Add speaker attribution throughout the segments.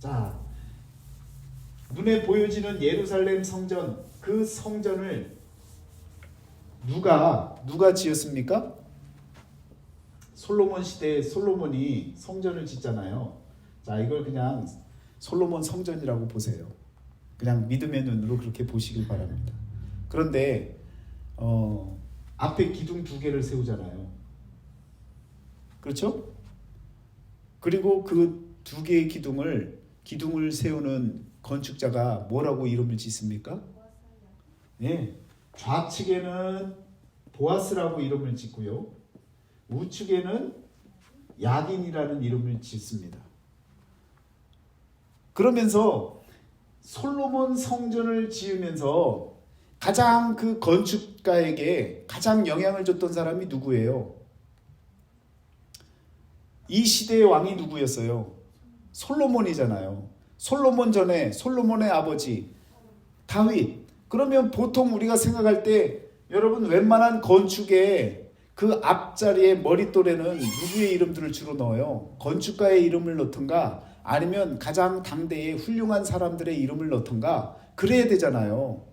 Speaker 1: 자, 눈에 보여지는 예루살렘 성전, 그 성전을 누가 지었습니까? 솔로몬 시대에 솔로몬이 성전을 짓잖아요. 자, 이걸 그냥 솔로몬 성전이라고 보세요. 그냥 믿음의 눈으로 그렇게 보시길 바랍니다. 그런데 앞에 기둥 2개를 세우잖아요. 그렇죠? 그리고 그 2개의 기둥을 세우는 건축자가 뭐라고 이름을 짓습니까? 네, 좌측에는 보아스라고 이름을 짓고요, 우측에는 야긴이라는 이름을 짓습니다. 그러면서 솔로몬 성전을 지으면서 가장 그 건축가에게 가장 영향을 줬던 사람이 누구예요? 이 시대의 왕이 누구였어요? 솔로몬이잖아요. 솔로몬 전에 솔로몬의 아버지 다윗. 그러면 보통 우리가 생각할 때 여러분 웬만한 건축에 그 앞자리에 머릿돌에는 누구의 이름들을 주로 넣어요? 건축가의 이름을 넣던가 아니면 가장 당대의 훌륭한 사람들의 이름을 넣던가 그래야 되잖아요.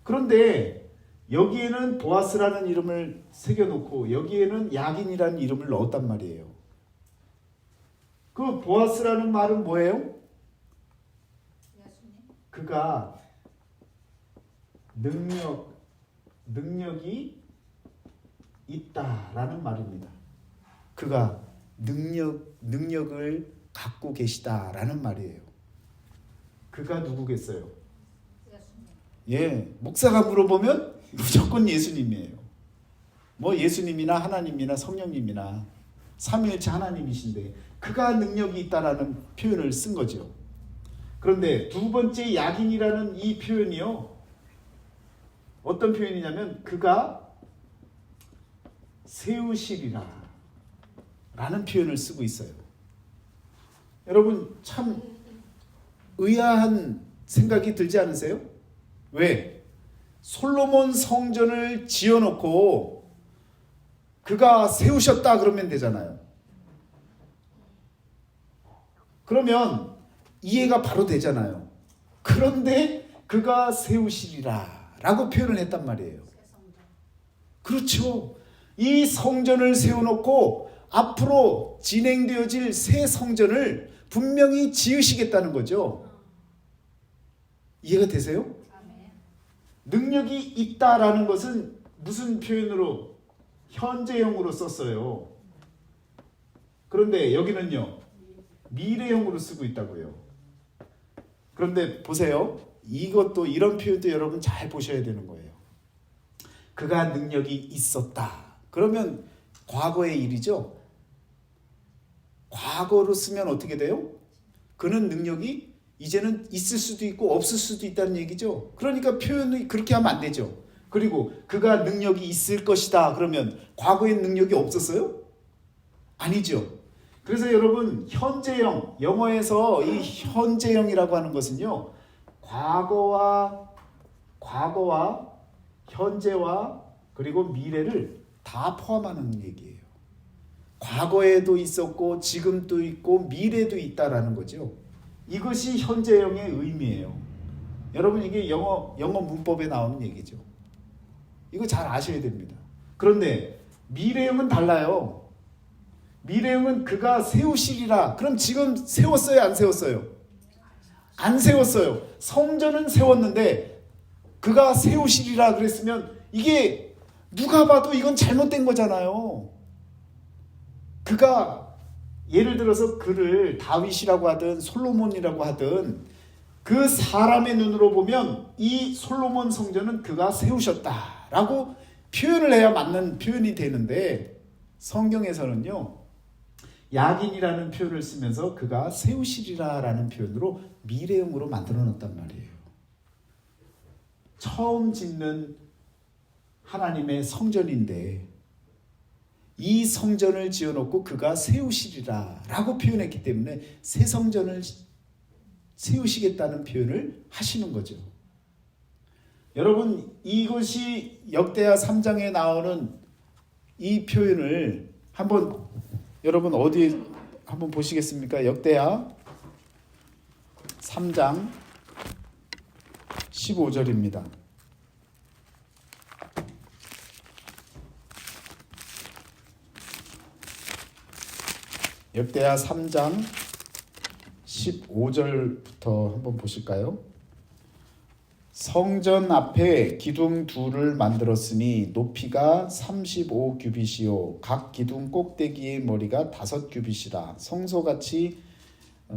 Speaker 1: 그런데 여기에는 보아스라는 이름을 새겨놓고 여기에는 야긴이라는 이름을 넣었단 말이에요. 그 보아스라는 말은 뭐예요? 그가 능력이 있다라는 말입니다. 그가 능력을 갖고 계시다라는 말이에요. 그가 누구겠어요? 예, 목사가 물어보면 무조건 예수님이에요. 뭐 예수님이나 하나님이나 성령님이나 삼위일체 하나님이신데 그가 능력이 있다라는 표현을 쓴 거죠. 그런데 두 번째 야긴이라는 이 표현이요, 어떤 표현이냐면 그가 세우시리라 라는 표현을 쓰고 있어요. 여러분 참 의아한 생각이 들지 않으세요? 왜? 솔로몬 성전을 지어놓고 그가 세우셨다 그러면 되잖아요. 그러면 이해가 바로 되잖아요. 그런데 그가 세우시리라 라고 표현을 했단 말이에요. 그렇죠. 이 성전을 세워놓고 앞으로 진행되어질 새 성전을 분명히 지으시겠다는 거죠. 이해가 되세요? 능력이 있다라는 것은 무슨 표현으로? 현재형으로 썼어요. 그런데 여기는요, 미래형으로 쓰고 있다고요. 그런데 보세요. 이것도 이런 표현도 여러분 잘 보셔야 되는 거예요. 그가 능력이 있었다. 그러면 과거의 일이죠. 과거로 쓰면 어떻게 돼요? 그는 능력이 이제는 있을 수도 있고 없을 수도 있다는 얘기죠. 그러니까 표현이 그렇게 하면 안 되죠. 그리고 그가 능력이 있을 것이다. 그러면 과거에 능력이 없었어요? 아니죠. 그래서 여러분 현재형, 영어에서 이 현재형이라고 하는 것은요, 과거와 현재와 그리고 미래를 다 포함하는 얘기예요. 과거에도 있었고 지금도 있고 미래도 있다라는 거죠. 이것이 현재형의 의미예요. 여러분 이게 영어 문법에 나오는 얘기죠. 이거 잘 아셔야 됩니다. 그런데 미래형은 달라요. 미래형은 그가 세우시리라. 그럼 지금 세웠어요, 안 세웠어요? 안 세웠어요. 성전은 세웠는데 그가 세우시리라 그랬으면 이게 누가 봐도 이건 잘못된 거잖아요. 그가 예를 들어서 그를 다윗이라고 하든 솔로몬이라고 하든 그 사람의 눈으로 보면 이 솔로몬 성전은 그가 세우셨다라고 표현을 해야 맞는 표현이 되는데 성경에서는요, 야긴이라는 표현을 쓰면서 그가 세우시리라라는 표현으로 미래형으로 만들어 놨단 말이에요. 처음 짓는 하나님의 성전인데 이 성전을 지어놓고 그가 세우시리라 라고 표현했기 때문에 새 성전을 세우시겠다는 표현을 하시는 거죠. 여러분 이것이 역대하 3장에 나오는 이 표현을 한번 여러분 어디에 한번 보시겠습니까? 역대하 3장 15절입니다. 역대하 3장 15절부터 한번 보실까요? 성전 앞에 기둥 둘을 만들었으니 높이가 35규빗이요 각 기둥 꼭대기의 머리가 5규빗이라 성소같이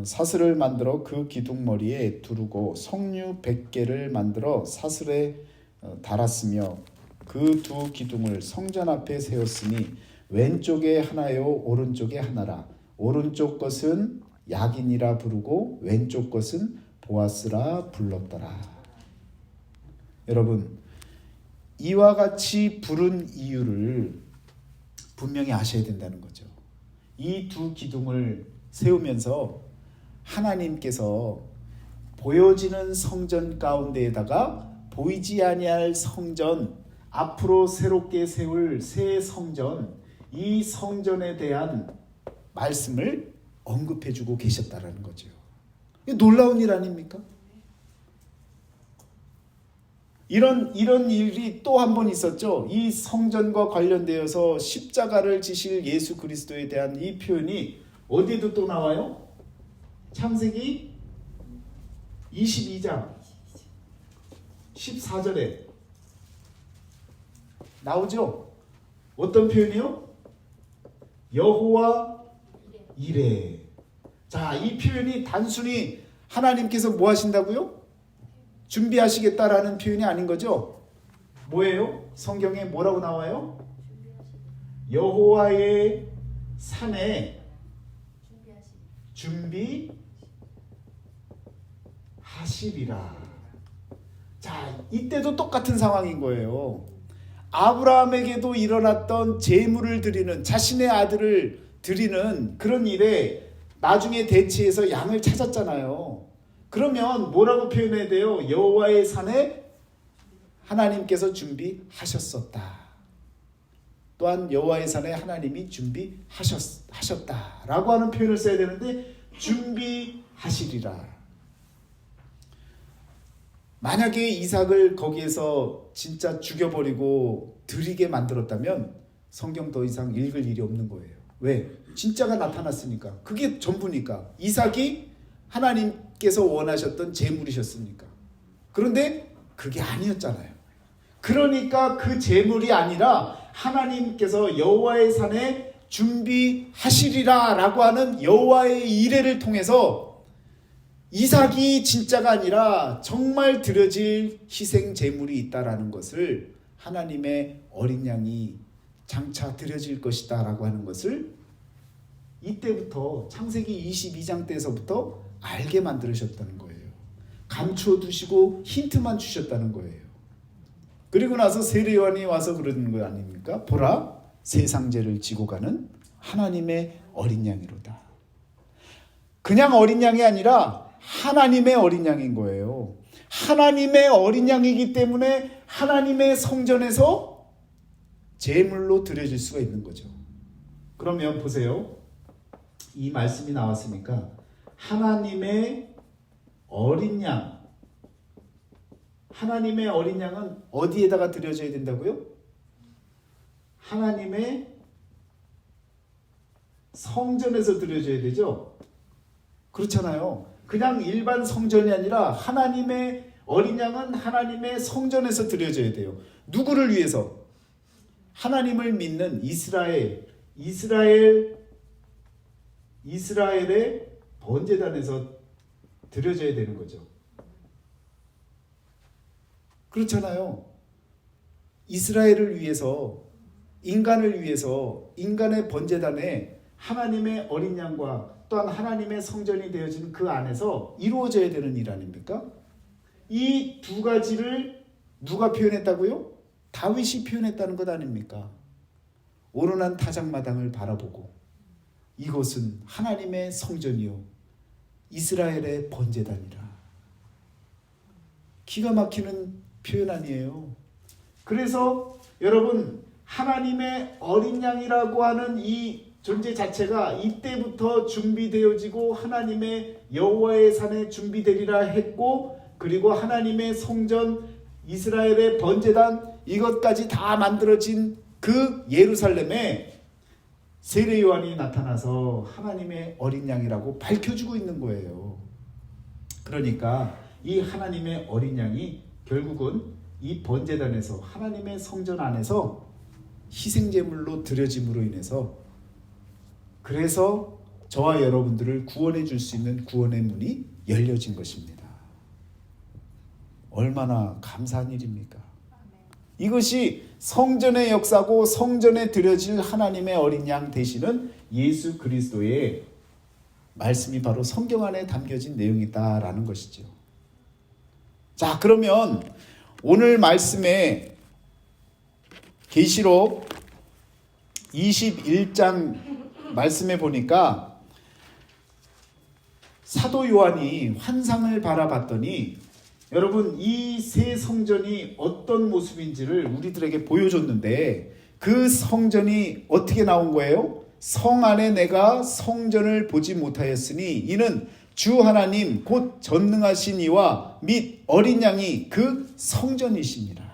Speaker 1: 사슬을 만들어 그 기둥 머리에 두르고 석류 100개를 만들어 사슬에 달았으며 그 두 기둥을 성전 앞에 세웠으니 왼쪽에 하나요 오른쪽에 하나라. 오른쪽 것은 야긴이라 부르고 왼쪽 것은 보아스라 불렀더라. 여러분, 이와 같이 부른 이유를 분명히 아셔야 된다는 거죠. 이 두 기둥을 세우면서 하나님께서 보여지는 성전 가운데에다가 보이지 아니할 성전, 앞으로 새롭게 세울 새 성전, 이 성전에 대한 말씀을 언급해주고 계셨다라는 거죠. 놀라운 일 아닙니까? 이런 일이 또 한 번 있었죠. 이 성전과 관련되어서 십자가를 지실 예수 그리스도에 대한 이 표현이 어디에도 또 나와요? 창세기 22장 14절에 나오죠. 어떤 표현이요? 여호와 이레. 자, 이 표현이 단순히 하나님께서 뭐 하신다고요? 준비하시겠다라는 표현이 아닌 거죠. 뭐예요? 성경에 뭐라고 나와요? 여호와의 산에 준비하시리라. 자, 이때도 똑같은 상황인 거예요. 아브라함에게도 일어났던 제물을 드리는, 자신의 아들을 드리는 그런 일에 나중에 대치해서 양을 찾았잖아요. 그러면 뭐라고 표현해야 돼요? 여호와의 산에 하나님께서 준비하셨었다. 또한 여호와의 산에 하나님이 준비하셨다라고 하는 표현을 써야 되는데 준비하시리라. 만약에 이삭을 거기에서 진짜 죽여버리고 드리게 만들었다면 성경 더 이상 읽을 일이 없는 거예요. 왜? 진짜가 나타났으니까. 그게 전부니까. 이삭이 하나님께서 원하셨던 제물이셨으니까. 그런데 그게 아니었잖아요. 그러니까 그 제물이 아니라 하나님께서 여호와의 산에 준비하시리라 라고 하는 여호와의 이레를 통해서 이삭이 진짜가 아니라 정말 드려질 희생 제물이 있다라는 것을, 하나님의 어린 양이 장차 드려질 것이다 라고 하는 것을 이때부터 창세기 22장 때에서부터 알게 만들으셨다는 거예요. 감추어 두시고 힌트만 주셨다는 거예요. 그리고 나서 세례요한이 와서 그러는 거 아닙니까? 보라, 세상 죄를 지고 가는 하나님의 어린 양이로다. 그냥 어린 양이 아니라 하나님의 어린 양인 거예요. 하나님의 어린 양이기 때문에 하나님의 성전에서 제물로 드려질 수가 있는 거죠. 그러면 보세요. 이 말씀이 나왔으니까 하나님의 어린 양, 하나님의 어린 양은 어디에다가 드려져야 된다고요? 하나님의 성전에서 드려져야 되죠. 그렇잖아요. 그냥 일반 성전이 아니라 하나님의 어린 양은 하나님의 성전에서 드려져야 돼요. 누구를 위해서? 하나님을 믿는 이스라엘의 번제단에서 드려져야 되는 거죠. 그렇잖아요. 이스라엘을 위해서, 인간을 위해서 인간의 번제단에 하나님의 어린 양과 또한 하나님의 성전이 되어지는 그 안에서 이루어져야 되는 일 아닙니까? 이 두 가지를 누가 표현했다고요? 다윗이 표현했다는 것 아닙니까? 오르난 타작마당을 바라보고 이것은 하나님의 성전이요 이스라엘의 번제단이라. 기가 막히는 표현 아니에요. 그래서 여러분, 하나님의 어린 양이라고 하는 이 존재 자체가 이때부터 준비되어지고 하나님의 여호와의 산에 준비되리라 했고, 그리고 하나님의 성전, 이스라엘의 번제단, 이것까지 다 만들어진 그 예루살렘에 세례 요한이 나타나서 하나님의 어린 양이라고 밝혀주고 있는 거예요. 그러니까 이 하나님의 어린 양이 결국은 이 번제단에서, 하나님의 성전 안에서 희생제물로 드려짐으로 인해서, 그래서 저와 여러분들을 구원해 줄 수 있는 구원의 문이 열려진 것입니다. 얼마나 감사한 일입니까? 이것이 성전의 역사고, 성전에 드려질 하나님의 어린 양 되시는 예수 그리스도의 말씀이 바로 성경 안에 담겨진 내용이다라는 것이죠. 자, 그러면 오늘 말씀에 계시록 21장 말씀에 보니까 사도 요한이 환상을 바라봤더니, 여러분, 이 새 성전이 어떤 모습인지를 우리들에게 보여줬는데, 그 성전이 어떻게 나온 거예요? 성 안에 내가 성전을 보지 못하였으니 이는 주 하나님 곧 전능하신 이와 및 어린 양이 그 성전이십니다.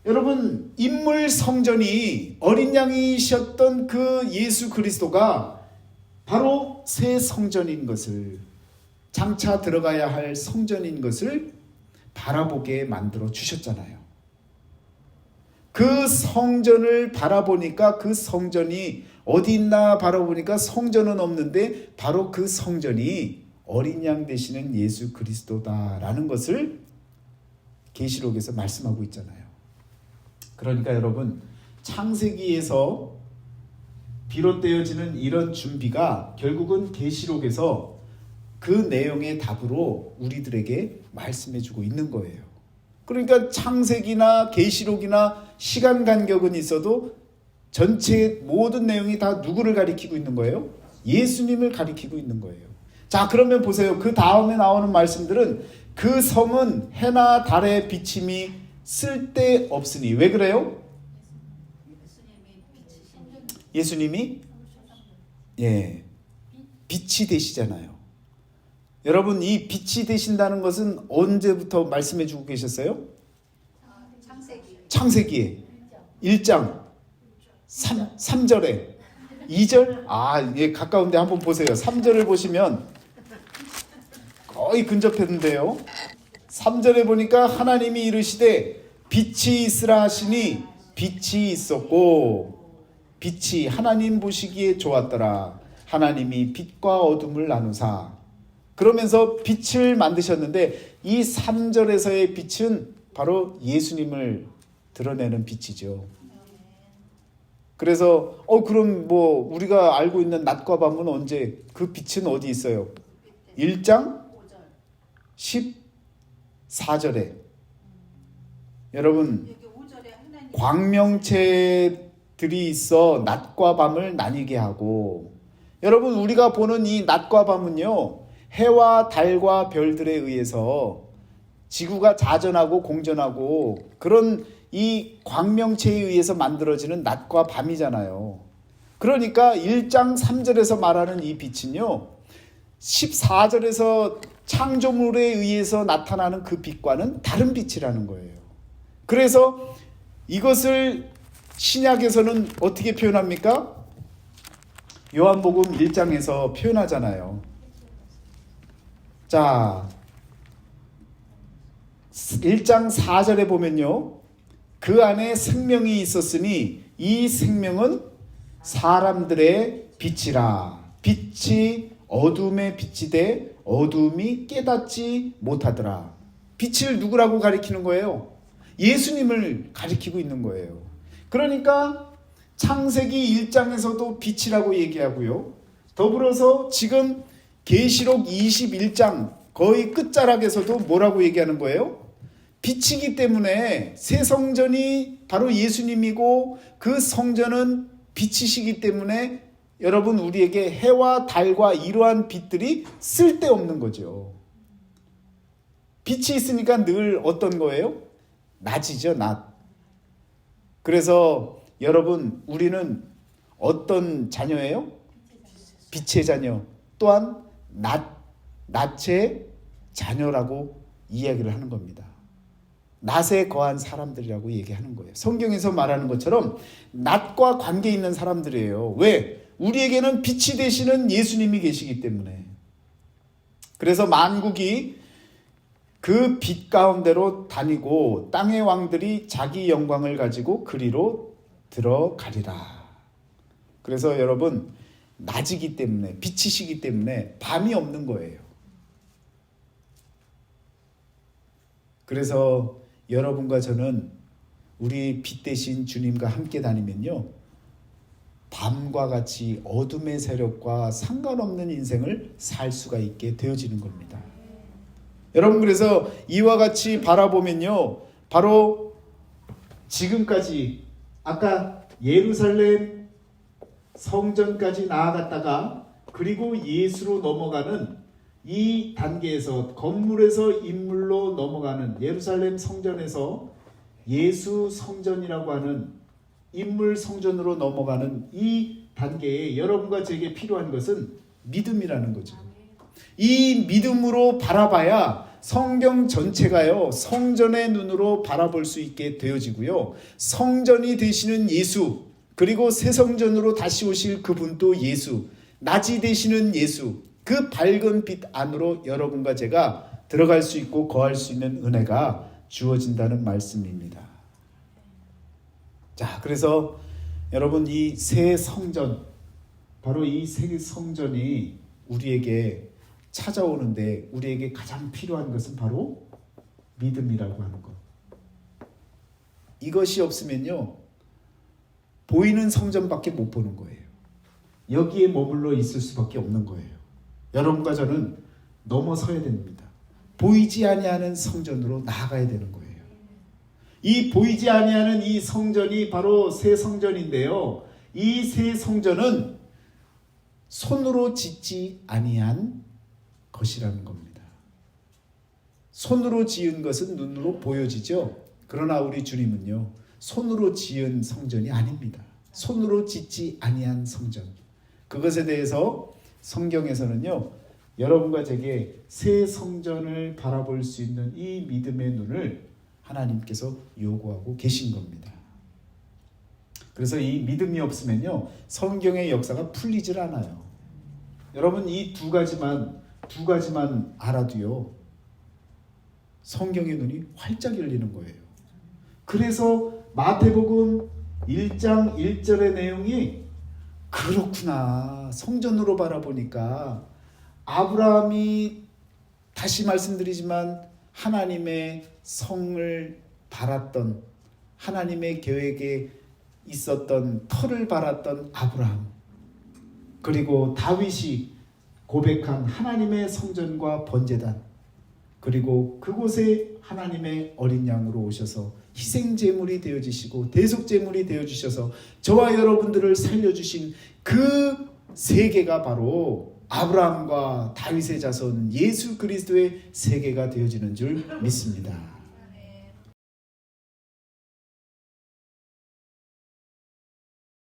Speaker 1: 여러분, 인물 성전이 어린 양이셨던 그 예수 그리스도가 바로 새 성전인 것을, 장차 들어가야 할 성전인 것을 바라보게 만들어 주셨잖아요. 그 성전을 바라보니까, 그 성전이 어디 있나 바라보니까 성전은 없는데 바로 그 성전이 어린 양 되시는 예수 그리스도다라는 것을 계시록에서 말씀하고 있잖아요. 그러니까 여러분, 창세기에서 비롯되어지는 이런 준비가 결국은 계시록에서 그 내용의 답으로 우리들에게 말씀해주고 있는 거예요. 그러니까 창세기나 계시록이나 시간 간격은 있어도 전체 모든 내용이 다 누구를 가리키고 있는 거예요? 예수님을 가리키고 있는 거예요. 자, 그러면 보세요. 그 다음에 나오는 말씀들은 그 성은 해나 달의 비침이 쓸데없으니. 왜 그래요? 예수님이 빛이 되시잖아요. 여러분, 이 빛이 되신다는 것은 언제부터 말씀해 주고 계셨어요? 창세기에 1장 3절에 2절? 가까운데 한번 보세요. 3절을 보시면 거의 근접했는데요. 3절에 보니까 하나님이 이르시되 빛이 있으라 하시니 빛이 있었고, 빛이 하나님 보시기에 좋았더라. 하나님이 빛과 어둠을 나누사. 그러면서 빛을 만드셨는데, 이 3절에서의 빛은 바로 예수님을 드러내는 빛이죠. 그래서 그럼 뭐 우리가 알고 있는 낮과 밤은 언제, 그 빛은 어디 있어요? 1장 14절에 여러분, 광명체들이 있어 낮과 밤을 나뉘게 하고, 여러분, 우리가 보는 이 낮과 밤은요, 해와 달과 별들에 의해서 지구가 자전하고 공전하고 그런 이 광명체에 의해서 만들어지는 낮과 밤이잖아요. 그러니까 1장 3절에서 말하는 이 빛은요, 14절에서 창조물에 의해서 나타나는 그 빛과는 다른 빛이라는 거예요. 그래서 이것을 신약에서는 어떻게 표현합니까? 요한복음 1장에서 표현하잖아요. 자, 1장 4절에 보면요, 그 안에 생명이 있었으니 이 생명은 사람들의 빛이라. 빛이 어둠에 빛이 돼 어둠이 깨닫지 못하더라. 빛을 누구라고 가리키는 거예요? 예수님을 가리키고 있는 거예요. 그러니까 창세기 1장에서도 빛이라고 얘기하고요, 더불어서 지금 계시록 21장 거의 끝자락에서도 뭐라고 얘기하는 거예요? 빛이기 때문에 새 성전이 바로 예수님이고, 그 성전은 빛이시기 때문에 여러분, 우리에게 해와 달과 이러한 빛들이 쓸데없는 거죠. 빛이 있으니까 늘 어떤 거예요? 낮이죠, 낮. 그래서 여러분, 우리는 어떤 자녀예요? 빛의 자녀, 또한 낫의 자녀라고 이야기를 하는 겁니다. 낫에 거한 사람들이라고 얘기하는 거예요. 성경에서 말하는 것처럼 낫과 관계 있는 사람들이에요. 왜? 우리에게는 빛이 되시는 예수님이 계시기 때문에. 그래서 만국이 그 빛 가운데로 다니고 땅의 왕들이 자기 영광을 가지고 그리로 들어가리라. 그래서 여러분, 낮이기 때문에, 빛이시기 때문에 밤이 없는 거예요. 그래서 여러분과 저는 우리 빛 대신 주님과 함께 다니면요, 밤과 같이 어둠의 세력과 상관없는 인생을 살 수가 있게 되어지는 겁니다. 여러분, 그래서 이와 같이 바라보면요, 바로 지금까지 아까 예루살렘 성전까지 나아갔다가 그리고 예수로 넘어가는 이 단계에서, 건물에서 인물로 넘어가는, 예루살렘 성전에서 예수 성전이라고 하는 인물 성전으로 넘어가는 이 단계에 여러분과 제게 필요한 것은 믿음이라는 거죠. 이 믿음으로 바라봐야 성경 전체가요, 성전의 눈으로 바라볼 수 있게 되어지고요, 성전이 되시는 예수, 그리고 새 성전으로 다시 오실 그분도 예수, 낮이 되시는 예수, 그 밝은 빛 안으로 여러분과 제가 들어갈 수 있고 거할 수 있는 은혜가 주어진다는 말씀입니다. 자, 그래서 여러분, 이 새 성전, 바로 이 새 성전이 우리에게 찾아오는데 우리에게 가장 필요한 것은 바로 믿음이라고 하는 것. 이것이 없으면요, 보이는 성전밖에 못 보는 거예요. 여기에 머물러 있을 수밖에 없는 거예요. 여러분과 저는 넘어서야 됩니다. 보이지 아니하는 성전으로 나아가야 되는 거예요. 이 보이지 아니하는 이 성전이 바로 새 성전인데요, 이 새 성전은 손으로 짓지 아니한 것이라는 겁니다. 손으로 지은 것은 눈으로 보여지죠. 그러나 우리 주님은요, 손으로 지은 성전이 아닙니다. 손으로 짓지 아니한 성전. 그것에 대해서 성경에서는요, 여러분과 제게 새 성전을 바라볼 수 있는 이 믿음의 눈을 하나님께서 요구하고 계신 겁니다. 그래서 이 믿음이 없으면요, 성경의 역사가 풀리질 않아요. 여러분, 이 두 가지만 알아도요, 성경의 눈이 활짝 열리는 거예요. 그래서 마태복음 1장 1절의 내용이, 그렇구나, 성전으로 바라보니까 아브라함이, 다시 말씀드리지만, 하나님의 성을 바랐던, 하나님의 계획에 있었던 터를 바랐던 아브라함, 그리고 다윗이 고백한 하나님의 성전과 번제단, 그리고 그곳에 하나님의 어린 양으로 오셔서 희생제물이 되어주시고 대속제물이 되어주셔서 저와 여러분들을 살려주신 그 세계가 바로 아브라함과 다윗의 자손 예수 그리스도의 세계가 되어지는 줄 믿습니다.